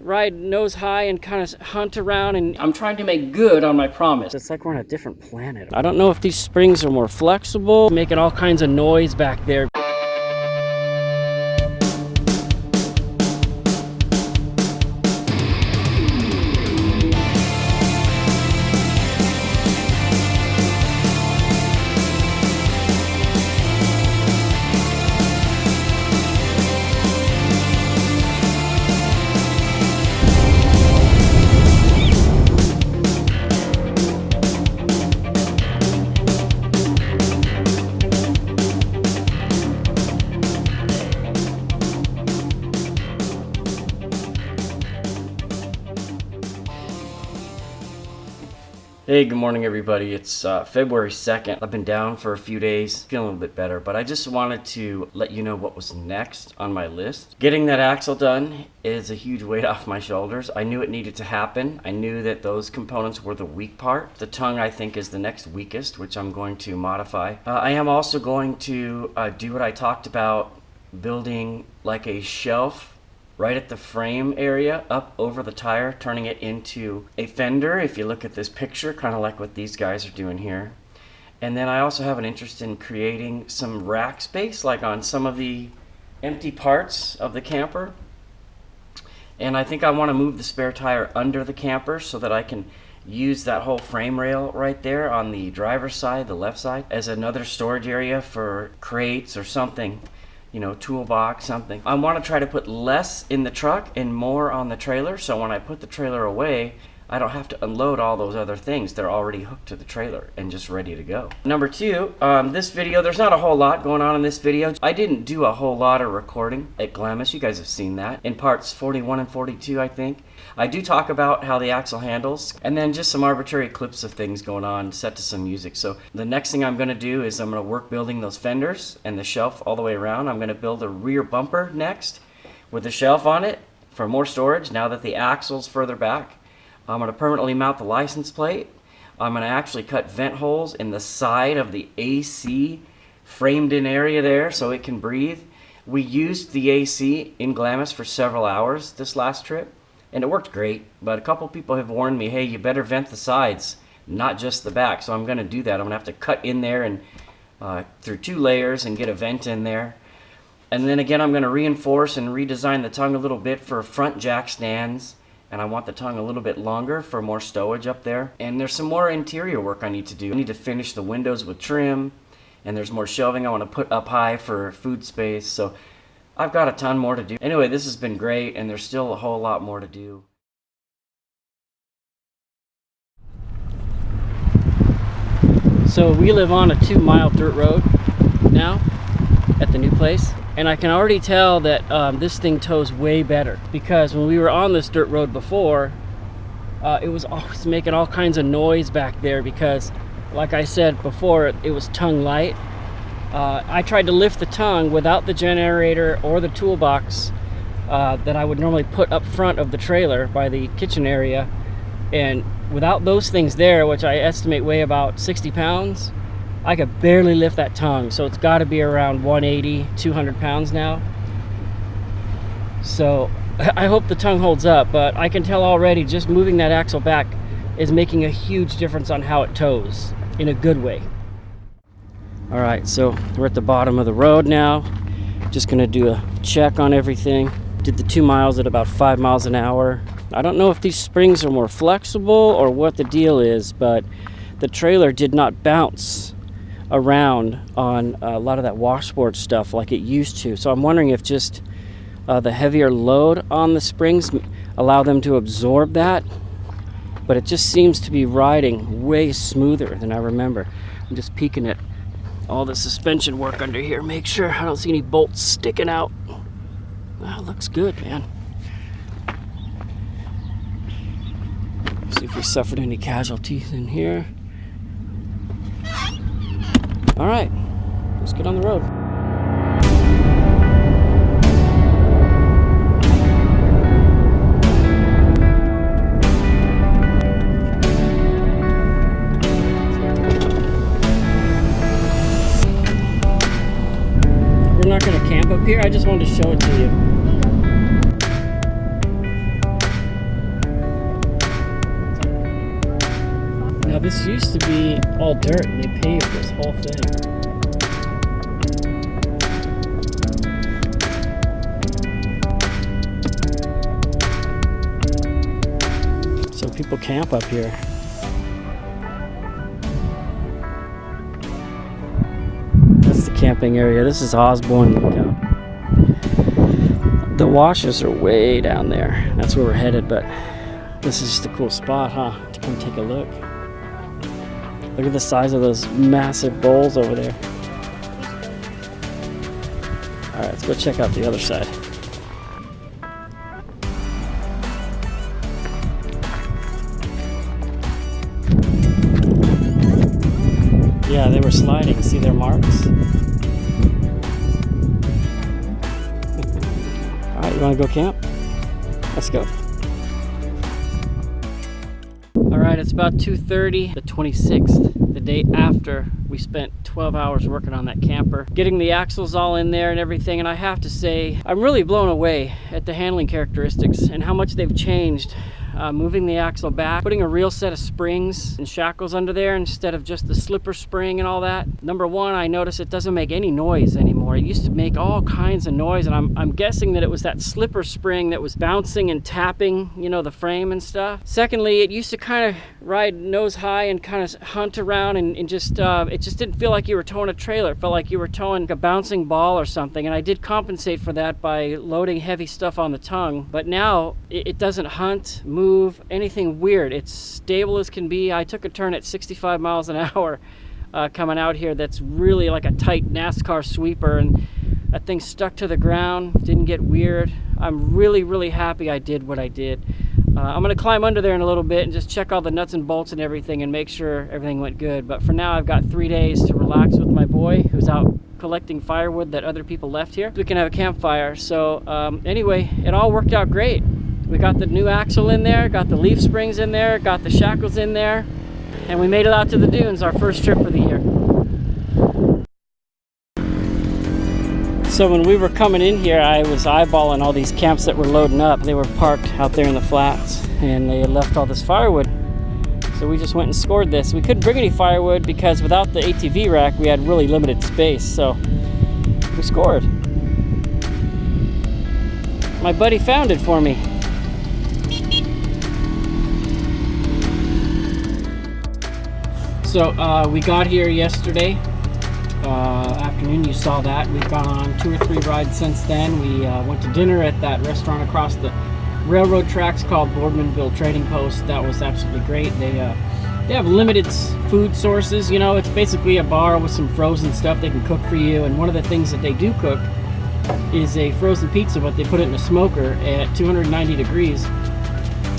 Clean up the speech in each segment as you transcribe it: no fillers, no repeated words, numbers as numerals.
ride nose high and kind of hunt around, and I'm trying to make good on my promise. It's like we're on a different planet. I don't know if these springs are more flexible, making all kinds of noise back there. Hey, good morning everybody. It's February 2nd. I've been down for a few days, feeling a little bit better, but I just wanted to let you know what was next on my list. Getting that axle done is a huge weight off my shoulders. I knew it needed to happen. I knew that those components were the weak part. The tongue, I think, is the next weakest, which I'm going to modify. I am also going to do what I talked about, building like a shelf right at the frame area up over the tire, turning it into a fender. If you look at this picture, kind of like what these guys are doing here. And then I also have an interest in creating some rack space, like on some of the empty parts of the camper. And I think I want to move the spare tire under the camper so that I can use that whole frame rail right there on the driver's side, the left side, as another storage area for crates or something. You know, toolbox, something. I want to try to put less in the truck and more on the trailer, so when I put the trailer away, I don't have to unload all those other things. They're already hooked to the trailer and just ready to go. Number two, this video, there's not a whole lot going on in this video. I didn't do a whole lot of recording at Glamis. You guys have seen that in parts 41 and 42, I think. I do talk about how the axle handles, and then just some arbitrary clips of things going on set to some music. So the next thing I'm going to do is I'm going to work building those fenders and the shelf all the way around. I'm going to build a rear bumper next with a shelf on it for more storage now that the axle's further back. I'm going to permanently mount the license plate. I'm going to actually cut vent holes in the side of the AC framed in area there so it can breathe. We used the AC in Glamis for several hours this last trip, and it worked great, but a couple people have warned me, hey, you better vent the sides, not just the back. So I'm going to do that. I'm going to have to cut in there and through 2 layers and get a vent in there. And then again, I'm going to reinforce and redesign the tongue a little bit for front jack stands. And I want the tongue a little bit longer for more stowage up there. And there's some more interior work I need to do. I need to finish the windows with trim, and there's more shelving I want to put up high for food space. So I've got a ton more to do. Anyway, this has been great, and there's still a whole lot more to do. So we live on a 2-mile dirt road now at the new place. And I can already tell that this thing tows way better, because when we were on this dirt road before, it was always making all kinds of noise back there because, like I said before, it was tongue light. I tried to lift the tongue without the generator or the toolbox that I would normally put up front of the trailer by the kitchen area, and without those things there, which I estimate weigh about 60 pounds, I could barely lift that tongue. So it's got to be around 180, 200 pounds now. So I hope the tongue holds up, but I can tell already just moving that axle back is making a huge difference on how it tows in a good way. All right, so we're at the bottom of the road now. Just gonna do a check on everything. Did the 2 miles at about 5 miles an hour. I don't know if these springs are more flexible or what the deal is, but the trailer did not bounce around on a lot of that washboard stuff like it used to. So I'm wondering if just the heavier load on the springs allow them to absorb that, but it just seems to be riding way smoother than I remember. I'm just peeking at all the suspension work under here, make sure I don't see any bolts sticking out. Wow, looks good, man. See if we suffered any casualties in here. All right, let's get on the road. We're not gonna camp up here. I just wanted to show it to you. This used to be all dirt, and they paved this whole thing. So people camp up here. That's the camping area. This is Osborne Lookout. The washes are way down there. That's where we're headed, but this is just a cool spot, huh? To come take a look. Look at the size of those massive bowls over there. All right, let's go check out the other side. Yeah, they were sliding. See their marks? All right, you want to go camp? Let's go. All right, it's about 2:30, the 26th, the day after we spent 12 hours working on that camper, getting the axles all in there and everything. And I have to say, I'm really blown away at the handling characteristics and how much they've changed. Moving the axle back, putting a real set of springs and shackles under there instead of just the slipper spring and all that. Number one, I noticed it doesn't make any noise anymore. It used to make all kinds of noise, and I'm guessing that it was that slipper spring that was bouncing and tapping, you know, the frame and stuff. Secondly, it used to kind of ride nose high and kind of hunt around and just, it just didn't feel like you were towing a trailer. It felt like you were towing a bouncing ball or something, and I did compensate for that by loading heavy stuff on the tongue. But now it doesn't hunt, move, anything weird. It's stable as can be. I took a turn at 65 miles an hour coming out here. That's really like a tight NASCAR sweeper, and that thing stuck to the ground, didn't get weird. I'm really happy I did what I did. I'm gonna climb under there in a little bit and just check all the nuts and bolts and everything and make sure everything went good. But for now, I've got 3 days to relax with my boy who's out collecting firewood that other people left here. We can have a campfire. So anyway, it all worked out great. We got the new axle in there, got the leaf springs in there, got the shackles in there, and we made it out to the dunes, our first trip for the year. So when we were coming in here, I was eyeballing all these camps that were loading up. They were parked out there in the flats, and they had left all this firewood. So we just went and scored this. We couldn't bring any firewood because without the ATV rack, we had really limited space, so we scored. My buddy found it for me. So we got here yesterday afternoon. You saw that. We've gone on 2 or 3 rides since then. We went to dinner at that restaurant across the railroad tracks called Boardmanville Trading Post. That was absolutely great. They have limited food sources. You know, it's basically a bar with some frozen stuff they can cook for you. And one of the things that they do cook is a frozen pizza, but they put it in a smoker at 290 degrees.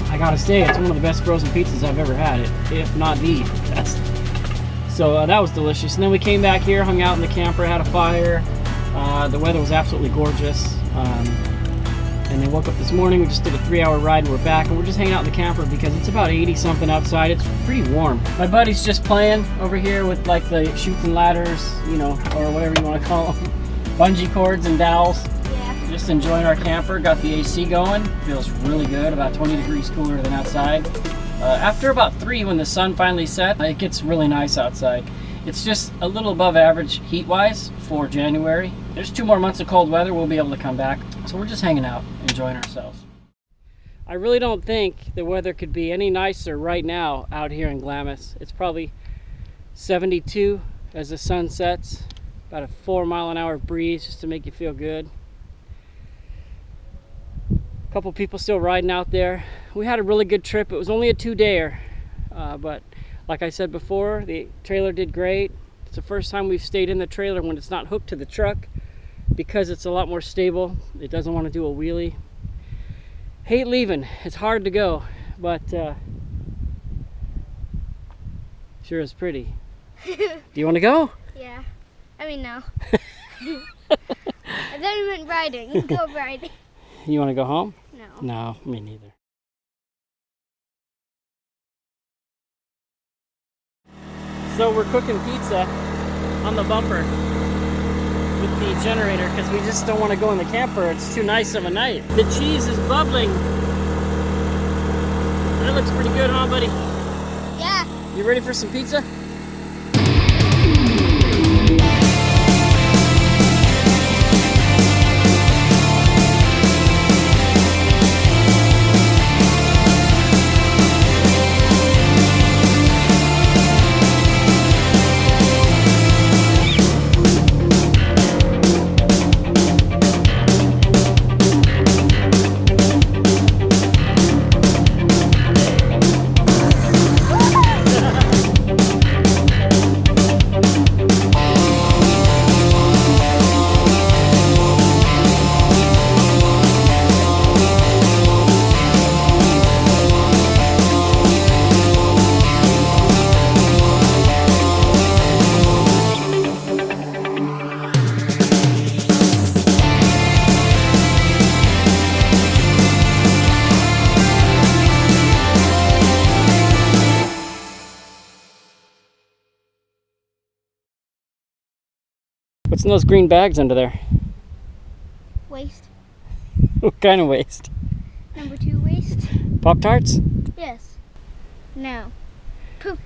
I gotta say, it's one of the best frozen pizzas I've ever had, if not the best. So that was delicious. And then we came back here, hung out in the camper, had a fire. The weather was absolutely gorgeous. And then woke up this morning. We just did a 3-hour ride and we're back. And we're just hanging out in the camper because it's about 80 something outside. It's pretty warm. My buddy's just playing over here with like the chutes and ladders, you know, or whatever you want to call them. Bungee cords and dowels. Yeah. Just enjoying our camper. Got the AC going. Feels really good. About 20 degrees cooler than outside. After about 3, when the sun finally set, it gets really nice outside. It's just a little above average heat-wise for January. There's 2 more months of cold weather. We'll be able to come back. So we're just hanging out, enjoying ourselves. I really don't think the weather could be any nicer right now out here in Glamis. It's probably 72 as the sun sets. About a 4-mile-an-hour breeze just to make you feel good. A couple people still riding out there. We had a really good trip. It was only a 2-dayer, but like I said before, the trailer did great. It's the first time we've stayed in the trailer when it's not hooked to the truck because it's a lot more stable. It doesn't want to do a wheelie. Hate leaving. It's hard to go, but sure is pretty. Do you want to go? Yeah. I mean, no. I thought you meant riding. Go riding. You want to go home? No. No, me neither. So we're cooking pizza on the bumper with the generator because we just don't want to go in the camper. It's too nice of a night. The cheese is bubbling. That looks pretty good, huh, buddy? Yeah. You ready for some pizza? What's in those green bags under there? Waste. What kind of waste? Number 2 waste. Pop-Tarts? Yes. No. Poop.